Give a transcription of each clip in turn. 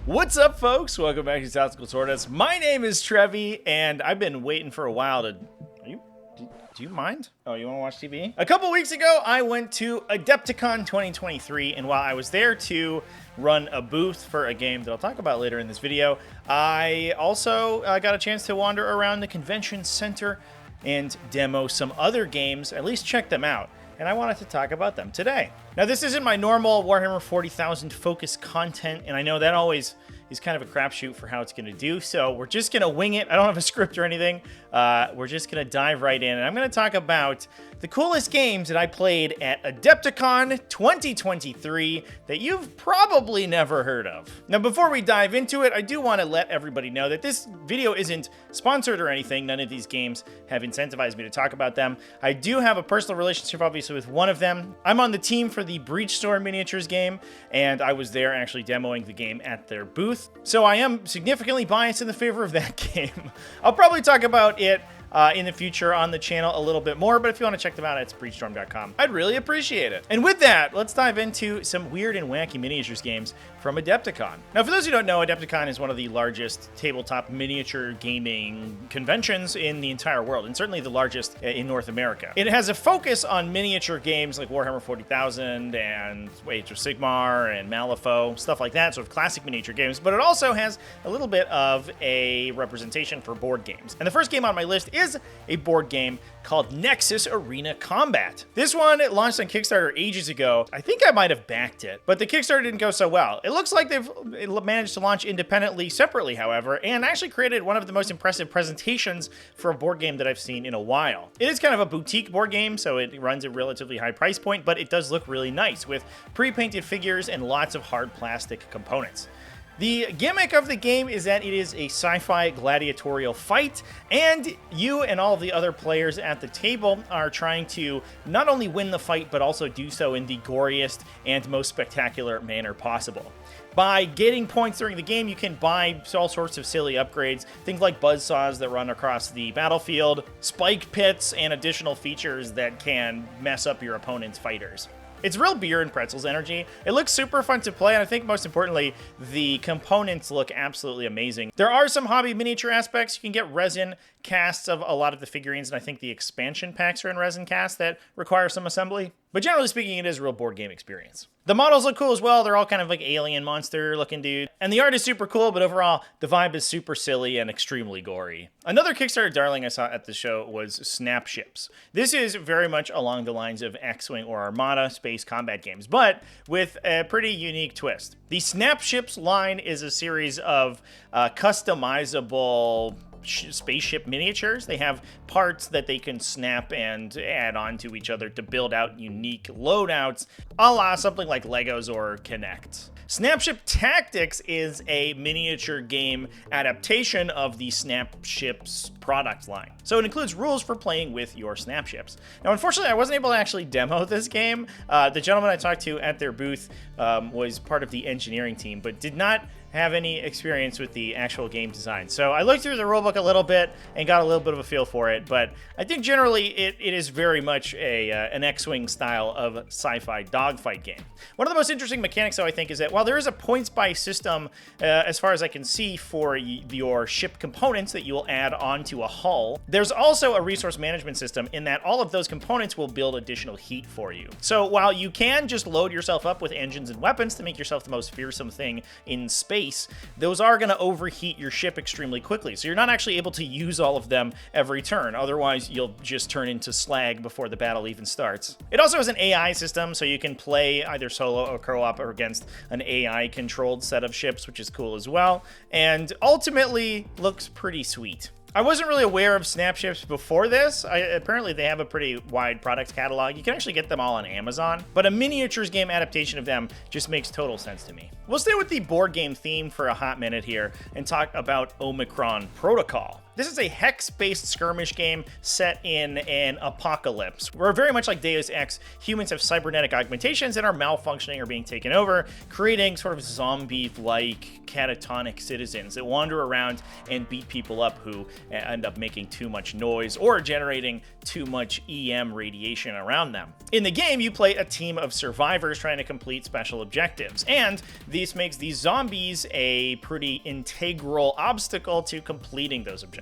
What's up, folks? Welcome back to TacticalTortoise. My name is Trevi, and I've been waiting for a while to... Do you mind? Oh, you want to watch TV? A couple weeks ago, I went to Adepticon 2023, and while I was there to run a booth for a game that I'll talk about later in this video, I also got a chance to wander around the convention center and demo some other games, at least check them out. And I wanted to talk about them today. Now, this isn't my normal Warhammer 40,000 focus content, and I know that always is kind of a crapshoot for how it's going to do, so we're just going to wing it. I don't have a script or anything. We're just going to dive right in, and I'm going to talk about the coolest games that I played at Adepticon 2023 that you've probably never heard of. Now, before we dive into it, I do want to let everybody know that this video isn't sponsored or anything. None of these games have incentivized me to talk about them. I do have a personal relationship, obviously, with one of them. I'm on the team for the Breachstorm miniatures game, and I was there actually demoing the game at their booth. So I am significantly biased in the favor of that game. I'll probably talk about it in the future on the channel a little bit more, but if you want to check them out, it's breachstorm.com. I'd really appreciate it. And with that, let's dive into some weird and wacky miniatures games from Adepticon. Now, for those who don't know, Adepticon is one of the largest tabletop miniature gaming conventions in the entire world, and certainly the largest in North America. It has a focus on miniature games like Warhammer 40,000 and Age of Sigmar and Malifaux, stuff like that, sort of classic miniature games, but it also has a little bit of a representation for board games. And the first game on my list is a board game called Nexus Arena Combat. This one launched on Kickstarter ages ago. I think I might have backed it, but the Kickstarter didn't go so well. It looks like they've managed to launch independently, separately, however, and actually created one of the most impressive presentations for a board game that I've seen in a while. It is kind of a boutique board game, so it runs a relatively high price point, but it does look really nice with pre-painted figures and lots of hard plastic components. The gimmick of the game is that it is a sci-fi gladiatorial fight, and you and all of the other players at the table are trying to not only win the fight, but also do so in the goriest and most spectacular manner possible. By getting points during the game, you can buy all sorts of silly upgrades, things like buzzsaws that run across the battlefield, spike pits, and additional features that can mess up your opponent's fighters. It's real beer and pretzels energy. It looks super fun to play, and I think most importantly, the components look absolutely amazing. There are some hobby miniature aspects. You can get resin casts of a lot of the figurines, and I think the expansion packs are in resin casts that require some assembly. But generally speaking, it is a real board game experience. The models look cool as well. They're all kind of like alien monster looking dude. And the art is super cool, but overall, the vibe is super silly and extremely gory. Another Kickstarter darling I saw at the show was Snapships. This is very much along the lines of X-Wing or Armada space combat games, but with a pretty unique twist. The Snapships line is a series of customizable spaceship miniatures. They have parts that they can snap and add on to each other to build out unique loadouts, a la something like Legos or Kinect. Snapships Tactics is a miniature game adaptation of the Snapships product line. So it includes rules for playing with your Snapships. Now, unfortunately, I wasn't able to actually demo this game. The gentleman I talked to at their booth was part of the engineering team, but did not have any experience with the actual game design. So I looked through the rulebook a little bit and got a little bit of a feel for it, but I think generally it is very much an X-Wing style of sci-fi dogfight game. One of the most interesting mechanics, though, I think, is that while there is a points-buy system, as far as I can see, for your ship components that you will add onto a hull, there's also a resource management system in that all of those components will build additional heat for you. So while you can just load yourself up with engines and weapons to make yourself the most fearsome thing in space, those are going to overheat your ship extremely quickly. So you're not actually able to use all of them every turn. Otherwise, you'll just turn into slag before the battle even starts. It also has an AI system, so you can play either solo or co-op or against an AI-controlled set of ships, which is cool as well. And ultimately, looks pretty sweet. I wasn't really aware of Snapships before this. Apparently they have a pretty wide product catalog. You can actually get them all on Amazon, but a miniatures game adaptation of them just makes total sense to me. We'll stay with the board game theme for a hot minute here and talk about Omicron Protocol. This is a hex-based skirmish game set in an apocalypse, where very much like Deus Ex, humans have cybernetic augmentations that are malfunctioning or being taken over, creating sort of zombie-like catatonic citizens that wander around and beat people up who end up making too much noise or generating too much EM radiation around them. In the game, you play a team of survivors trying to complete special objectives, and this makes these zombies a pretty integral obstacle to completing those objectives.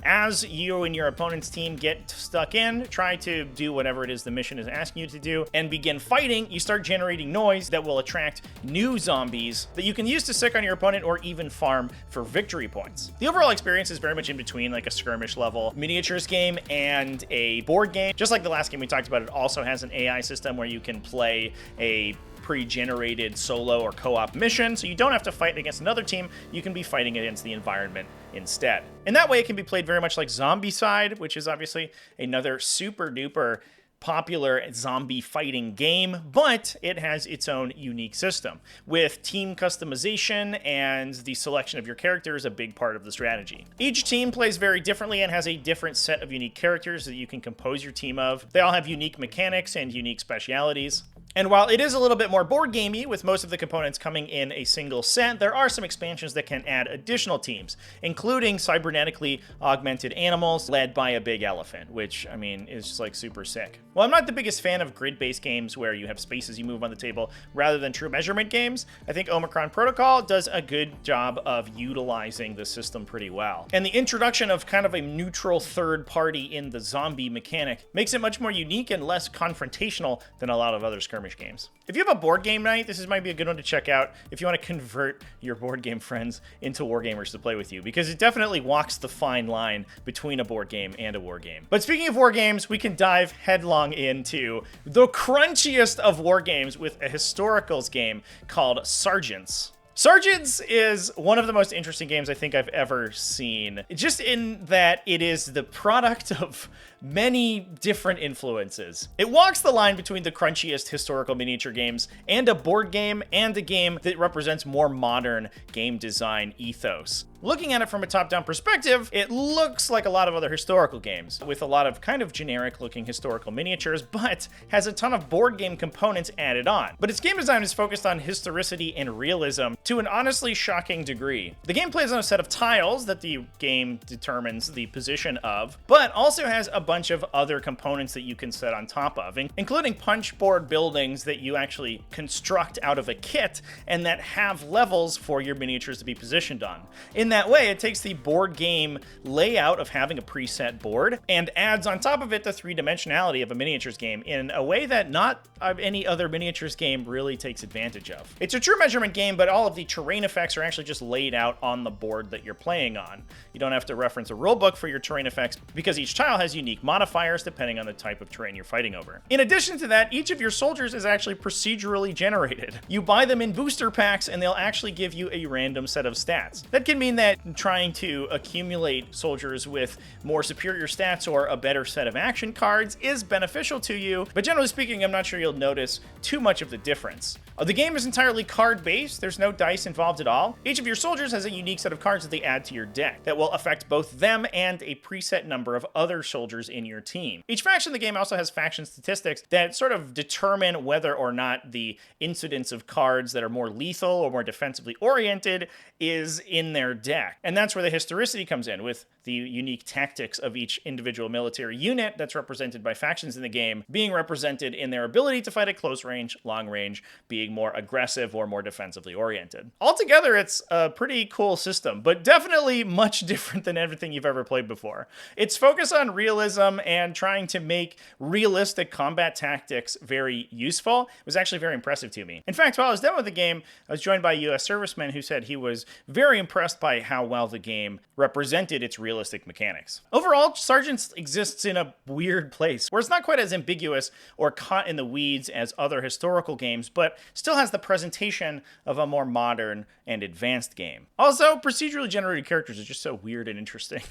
As you and your opponent's team get stuck in, try to do whatever it is the mission is asking you to do, and begin fighting, you start generating noise that will attract new zombies that you can use to sick on your opponent or even farm for victory points. The overall experience is very much in between like a skirmish level miniatures game and a board game. Just like the last game we talked about, it also has an AI system where you can play a pre-generated solo or co-op mission, so you don't have to fight against another team, you can be fighting against the environment instead. In that way, it can be played very much like Zombicide, which is obviously another super duper popular zombie fighting game, but it has its own unique system, with team customization and the selection of your characters a big part of the strategy. Each team plays very differently and has a different set of unique characters that you can compose your team of. They all have unique mechanics and unique specialities. And while it is a little bit more board gamey, with most of the components coming in a single set, there are some expansions that can add additional teams, including cybernetically augmented animals led by a big elephant, which, I mean, is just like super sick. Well, I'm not the biggest fan of grid-based games where you have spaces you move on the table rather than true measurement games. I think Omicron Protocol does a good job of utilizing the system pretty well. And the introduction of kind of a neutral third party in the zombie mechanic makes it much more unique and less confrontational than a lot of other skirmish games. If you have a board game night, this might be a good one to check out if you want to convert your board game friends into wargamers to play with you, because it definitely walks the fine line between a board game and a war game. But speaking of war games, we can dive headlong into the crunchiest of war games with a historicals game called Sergeants. Sergeants is one of the most interesting games I think I've ever seen, just in that it is the product of many different influences. It walks the line between the crunchiest historical miniature games and a board game and a game that represents more modern game design ethos. Looking at it from a top-down perspective, it looks like a lot of other historical games, with a lot of kind of generic-looking historical miniatures, but has a ton of board game components added on. But its game design is focused on historicity and realism to an honestly shocking degree. The game plays on a set of tiles that the game determines the position of, but also has a bunch of other components that you can set on top of, including punchboard buildings that you actually construct out of a kit and that have levels for your miniatures to be positioned on. In that way, it takes the board game layout of having a preset board and adds on top of it the three-dimensionality of a miniatures game in a way that not any other miniatures game really takes advantage of. It's a true measurement game, but all of the terrain effects are actually just laid out on the board that you're playing on. You don't have to reference a rulebook for your terrain effects because each tile has unique modifiers depending on the type of terrain you're fighting over. In addition to that, each of your soldiers is actually procedurally generated. You buy them in booster packs and they'll actually give you a random set of stats. That can mean that trying to accumulate soldiers with more superior stats or a better set of action cards is beneficial to you, but generally speaking, I'm not sure you'll notice too much of the difference. The game is entirely card-based. There's no dice involved at all. Each of your soldiers has a unique set of cards that they add to your deck that will affect both them and a preset number of other soldiers in your team. Each faction in the game also has faction statistics that sort of determine whether or not the incidence of cards that are more lethal or more defensively oriented is in their deck. And that's where the historicity comes in, with the unique tactics of each individual military unit that's represented by factions in the game being represented in their ability to fight at close range, long range, being more aggressive or more defensively oriented. Altogether, it's a pretty cool system, but definitely much different than everything you've ever played before. Its focus on realism and trying to make realistic combat tactics very useful was actually very impressive to me. In fact, while I was done with the game, I was joined by a US serviceman who said he was very impressed by how well the game represented its realistic mechanics. Overall, Sergeants exists in a weird place, where it's not quite as ambiguous or caught in the weeds as other historical games, but still has the presentation of a more modern and advanced game. Also, procedurally generated characters are just so weird and interesting.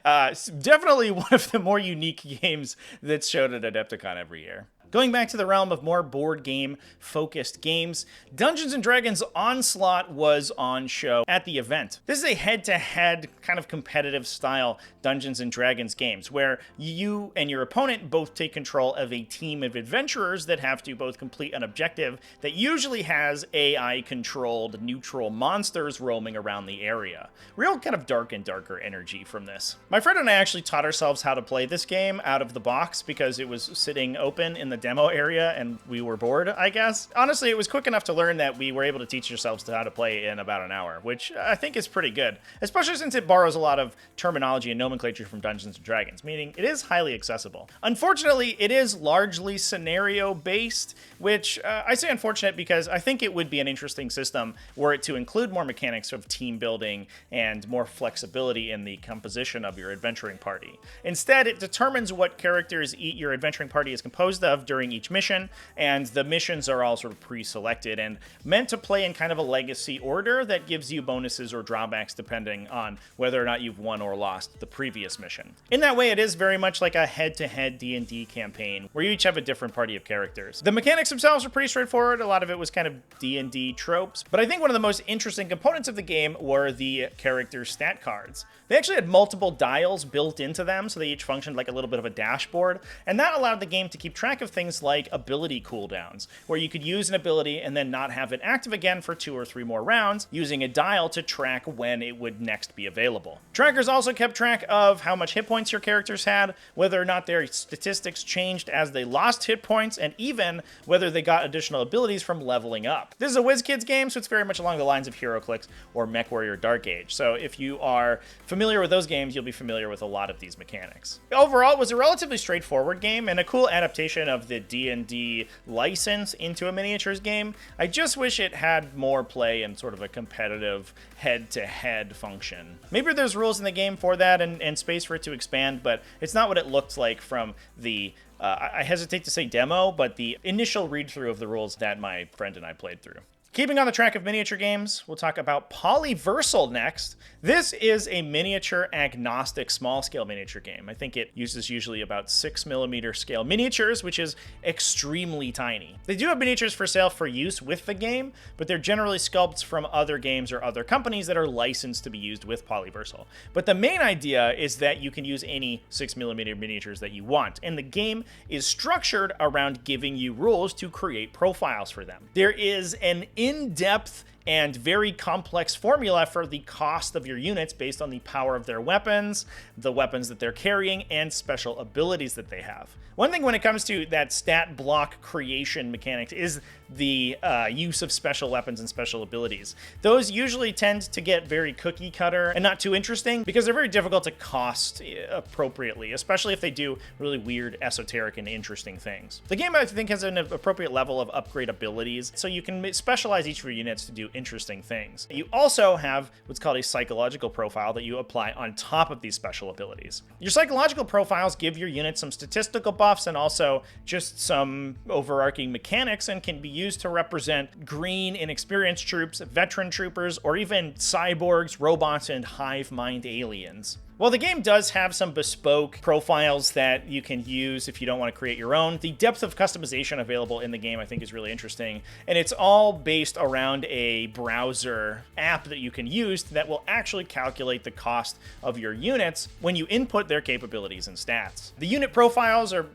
Definitely one of the more unique games that's showed at Adepticon every year. Going back to the realm of more board game focused games, Dungeons & Dragons Onslaught was on show at the event. This is a head-to-head kind of competitive style Dungeons & Dragons games where you and your opponent both take control of a team of adventurers that have to both complete an objective that usually has AI-controlled neutral monsters roaming around the area. Real kind of dark and darker energy from this. My friend and I actually taught ourselves how to play this game out of the box because it was sitting open in the demo area and we were bored, I guess. Honestly, it was quick enough to learn that we were able to teach ourselves how to play in about an hour, which I think is pretty good, especially since it borrows a lot of terminology and nomenclature from Dungeons & Dragons, meaning it is highly accessible. Unfortunately, it is largely scenario-based, which I say unfortunate because I think it would be an interesting system were it to include more mechanics of team building and more flexibility in the composition of your adventuring party. Instead, it determines what characters your adventuring party is composed of during each mission, and the missions are all sort of pre-selected and meant to play in kind of a legacy order that gives you bonuses or drawbacks depending on whether or not you've won or lost the previous mission. In that way, it is very much like a head-to-head D&D campaign where you each have a different party of characters. The mechanics themselves are pretty straightforward. A lot of it was kind of D&D tropes, but I think one of the most interesting components of the game were the character stat cards. They actually had multiple dials built into them, so they each functioned like a little bit of a dashboard, and that allowed the game to keep track of things like ability cooldowns, where you could use an ability and then not have it active again for 2 or 3 more rounds, using a dial to track when it would next be available. Trackers also kept track of how much hit points your characters had, whether or not their statistics changed as they lost hit points, and even whether they got additional abilities from leveling up. This is a WizKids game, so it's very much along the lines of HeroClix or MechWarrior Dark Age, so if you are familiar with those games, you'll be familiar with a lot of these mechanics. Overall, it was a relatively straightforward game and a cool adaptation of the D&D license into a miniatures game. I just wish it had more play and sort of a competitive head-to-head function. Maybe there's rules in the game for that and space for it to expand, but it's not what it looked like from the I hesitate to say demo, but the initial read-through of the rules that my friend and I played through. Keeping on the track of miniature games, we'll talk about Polyversal next. This is a miniature agnostic small-scale miniature game. I think it uses usually about 6mm scale miniatures, which is extremely tiny. They do have miniatures for sale for use with the game, but they're generally sculpts from other games or other companies that are licensed to be used with Polyversal. But the main idea is that you can use any 6mm miniatures that you want, and the game is structured around giving you rules to create profiles for them. There is an in-depth and very complex formula for the cost of your units based on the power of their weapons, the weapons that they're carrying, and special abilities that they have. One thing when it comes to that stat block creation mechanic is the use of special weapons and special abilities. Those usually tend to get very cookie cutter and not too interesting because they're very difficult to cost appropriately, especially if they do really weird, esoteric, and interesting things. The game, I think, has an appropriate level of upgrade abilities, so you can specialize each of your units to do interesting things. You also have what's called a psychological profile that you apply on top of these special abilities. Your psychological profiles give your units some statistical buffs and also just some overarching mechanics and can be used to represent green, inexperienced troops, veteran troopers, or even cyborgs, robots, and hive mind aliens. While the game does have some bespoke profiles that you can use if you don't want to create your own, the depth of customization available in the game I think is really interesting, and it's all based around a browser app that you can use that will actually calculate the cost of your units when you input their capabilities and stats. The unit profiles, or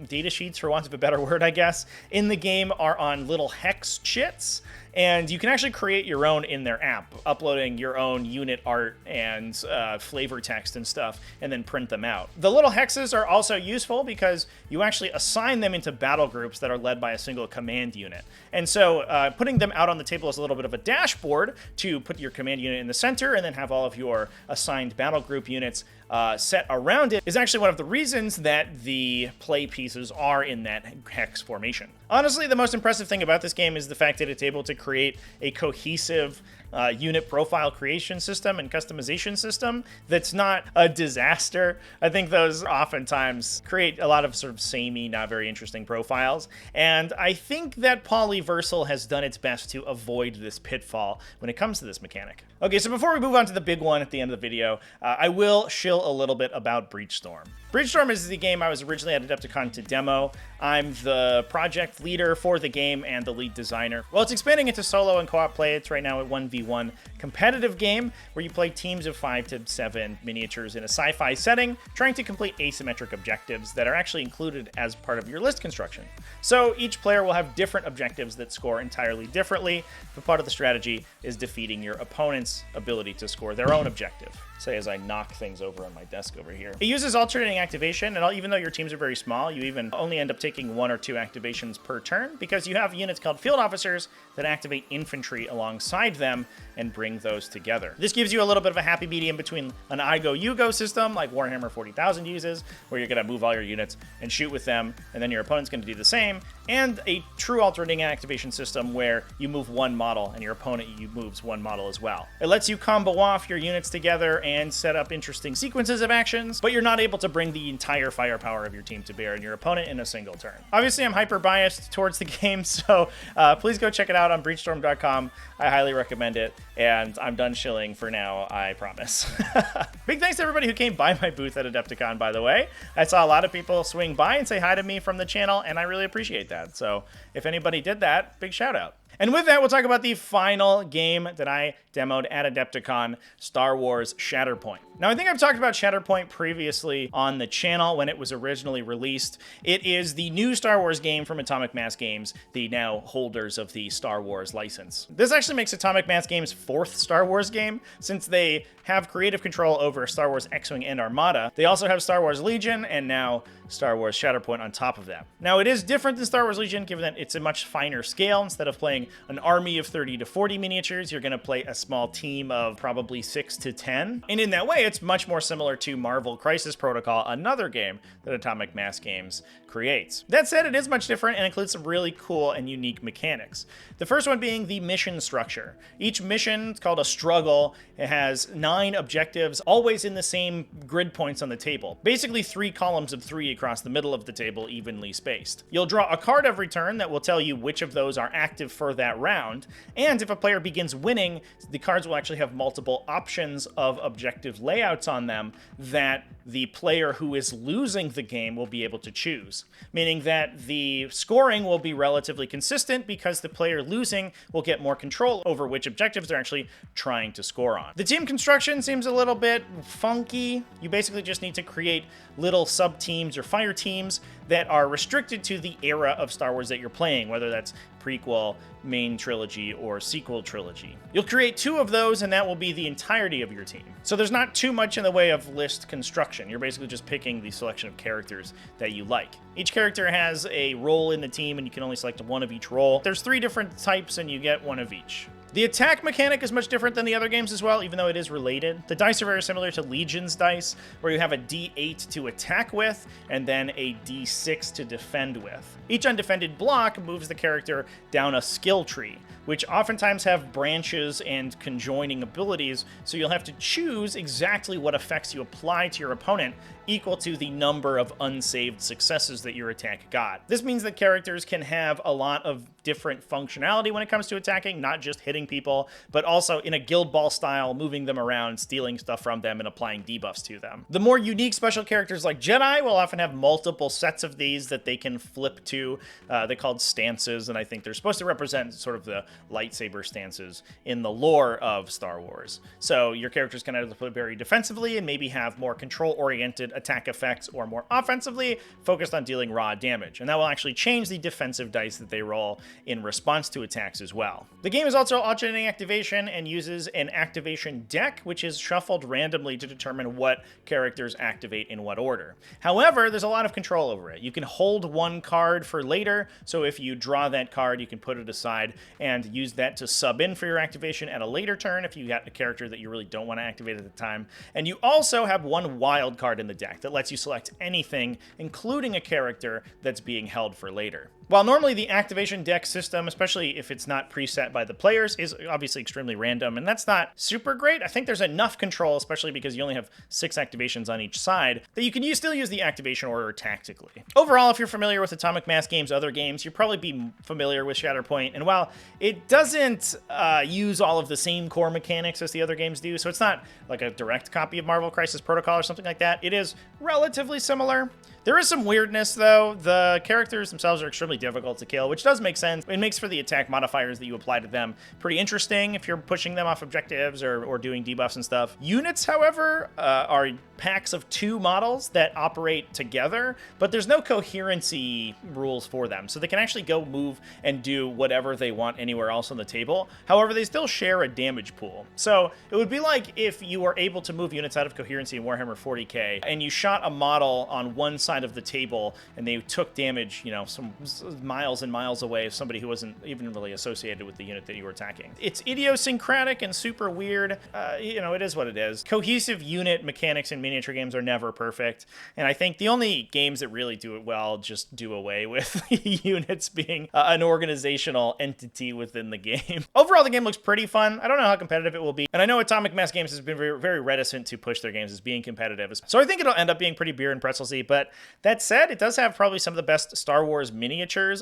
data sheets for want of a better word I guess, in the game are on little hex chits, and you can actually create your own in their app, uploading your own unit art and flavor text and stuff, and then print them out. The little hexes are also useful because you actually assign them into battle groups that are led by a single command unit. And so putting them out on the table is a little bit of a dashboard to put your command unit in the center and then have all of your assigned battle group units set around it is actually one of the reasons that the play pieces are in that hex formation. Honestly, the most impressive thing about this game is the fact that it's able to create a cohesive unit profile creation system and customization system that's not a disaster. I think those oftentimes create a lot of sort of samey, not very interesting profiles, and I think that Polyversal has done its best to avoid this pitfall when it comes to this mechanic. Okay, so before we move on to the big one at the end of the video, I will shill spiel a little bit about Breachstorm. Breachstorm is the game I was originally at Adepticon to demo. I'm the project leader for the game and the lead designer. Well, it's expanding into solo and co-op play. It's right now a 1v1 competitive game where you play teams of 5 to 7 miniatures in a sci-fi setting, trying to complete asymmetric objectives that are actually included as part of your list construction. So each player will have different objectives that score entirely differently, but part of the strategy is defeating your opponent's ability to score their own objective. Say as I knock things over on my desk over here. It uses alternating activation, and even though your teams are very small, you even only end up taking 1 or 2 activations per turn, because you have units called field officers that activate infantry alongside them and bring those together. This gives you a little bit of a happy medium between an I go, you go system like Warhammer 40,000 uses, where you're going to move all your units and shoot with them, and then your opponent's going to do the same, and a true alternating activation system where you move 1 model and your opponent moves 1 model as well. It lets you combo off your units together and set up interesting sequences of actions, but you're not able to bring the entire firepower of your team to bear on your opponent in a single turn. Obviously, I'm hyper biased towards the game, so please go check it out on breachstorm.com. I highly recommend it, and I'm done shilling for now, I promise. Big thanks to everybody who came by my booth at Adepticon, by the way. I saw a lot of people swing by and say hi to me from the channel, and I really appreciate that. So if anybody did that, big shout out. And with that, we'll talk about the final game that I demoed at Adepticon, Star Wars Shatterpoint. Now, I think I've talked about Shatterpoint previously on the channel when it was originally released. It is the new Star Wars game from Atomic Mass Games, the now holders of the Star Wars license. This actually makes Atomic Mass Games' 4th Star Wars game, since they have creative control over Star Wars X-Wing and Armada. They also have Star Wars Legion and now Star Wars Shatterpoint on top of that. Now, it is different than Star Wars Legion, given that it's a much finer scale. Instead of playing an army of 30 to 40 miniatures, you're going to play a small team of probably 6 to 10. And in that way, it's much more similar to Marvel Crisis Protocol, another game that Atomic Mass Games creates. That said, it is much different and includes some really cool and unique mechanics. The first one being the mission structure. Each mission is called a struggle. It has 9 objectives, always in the same grid points on the table. Basically 3 columns of 3 across the middle of the table, evenly spaced. You'll draw a card every turn that will tell you which of those are active for that round, and if a player begins winning, the cards will actually have multiple options of objective layouts on them that the player who is losing the game will be able to choose, meaning that the scoring will be relatively consistent because the player losing will get more control over which objectives they're actually trying to score on. The team construction seems a little bit funky. You basically just need to create little sub-teams or fire teams that are restricted to the era of Star Wars that you're playing, whether that's prequel, main trilogy, or sequel trilogy. You'll create 2 of those, and that will be the entirety of your team. So there's not too much in the way of list construction. You're basically just picking the selection of characters that you like. Each character has a role in the team, and you can only select 1 of each role. There's 3 different types, and you get 1 of each. The attack mechanic is much different than the other games as well, even though it is related. The dice are very similar to Legion's dice, where you have a D8 to attack with, and then a D6 to defend with. Each undefended block moves the character down a skill tree, which oftentimes have branches and conjoining abilities, so you'll have to choose exactly what effects you apply to your opponent, equal to the number of unsaved successes that your attack got. This means that characters can have a lot of different functionality when it comes to attacking, not just hitting people, but also in a Guild Ball style, moving them around, stealing stuff from them, and applying debuffs to them. The more unique special characters like Jedi will often have multiple sets of these that they can flip to. They're called stances, and I think they're supposed to represent sort of the lightsaber stances in the lore of Star Wars. So your characters can either play very defensively and maybe have more control-oriented attack effects, or more offensively focused on dealing raw damage. And that will actually change the defensive dice that they roll in response to attacks as well. The game is also alternating activation and uses an activation deck, which is shuffled randomly to determine what characters activate in what order. However, there's a lot of control over it. You can hold 1 card for later, so if you draw that card, you can put it aside and use that to sub in for your activation at a later turn if you got a character that you really don't want to activate at the time. And you also have 1 wild card in the deck that lets you select anything, including a character that's being held for later. While normally the activation deck system, especially if it's not preset by the players, is obviously extremely random, and that's not super great. I think there's enough control, especially because you only have 6 activations on each side, that you can still use the activation order tactically. Overall, if you're familiar with Atomic Mass Games' other games, you'll probably be familiar with Shatterpoint, and while it doesn't use all of the same core mechanics as the other games do, so it's not like a direct copy of Marvel Crisis Protocol or something like that, it is relatively similar. There is some weirdness, though. The characters themselves are extremely difficult to kill, which does make sense. It makes for the attack modifiers that you apply to them pretty interesting if you're pushing them off objectives or doing debuffs and stuff. Units, however, are packs of 2 models that operate together, but there's no coherency rules for them, so they can actually go move and do whatever they want anywhere else on the table. However, they still share a damage pool. So it would be like if you were able to move units out of coherency in Warhammer 40k, and you shot a model on one side of the table, and they took damage, you know, some miles and miles away of somebody who wasn't even really associated with the unit that you were attacking. It's idiosyncratic and super weird. You know, it is what it is. Cohesive unit mechanics in miniature games are never perfect, and I think the only games that really do it well just do away with units being an organizational entity within the game. Overall, the game looks pretty fun. I don't know how competitive it will be, and I know Atomic Mass Games has been very, very reticent to push their games as being competitive, so I think it'll end up being pretty beer and pretzelsy. But that said, it does have probably some of the best Star Wars miniatures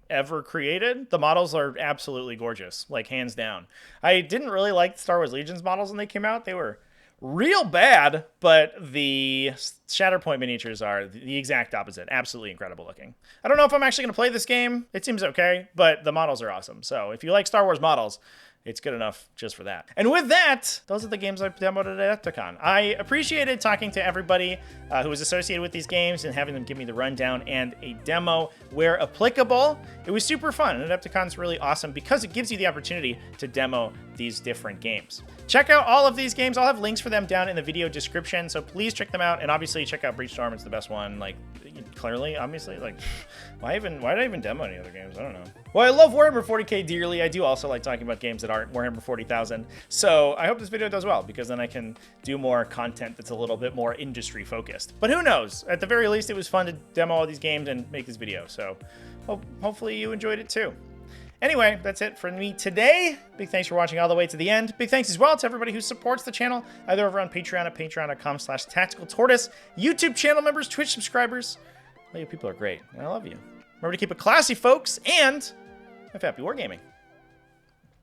ever created. The models are absolutely gorgeous, like hands down. I didn't really like Star Wars Legions models when they came out. They were real bad, but the Shatterpoint miniatures are the exact opposite. Absolutely incredible looking. I don't know if I'm actually going to play this game. It seems okay, but the models are awesome. So if you like Star Wars models, it's good enough just for that. And with that, those are the games I demoed at Adepticon. I appreciated talking to everybody who was associated with these games and having them give me the rundown and a demo where applicable. It was super fun, and Adepticon's really awesome because it gives you the opportunity to demo these different games. Check out all of these games. I'll have links for them down in the video description, so please check them out. And obviously check out Breachstorm. It's the best one. Like, clearly, obviously, like, why did I even demo any other games? I don't know. Well, I love Warhammer 40k dearly. I do also like talking about games that aren't Warhammer 40,000. So I hope this video does well, because then I can do more content that's a little bit more industry focused. But who knows? At the very least, it was fun to demo all these games and make this video. So hopefully you enjoyed it too. Anyway, that's it for me today. Big thanks for watching all the way to the end. Big thanks as well to everybody who supports the channel, either over on Patreon at patreon.com/TacticalTortoise, YouTube channel members, Twitch subscribers. All you people are great, and I love you. Remember to keep it classy, folks, and have happy wargaming.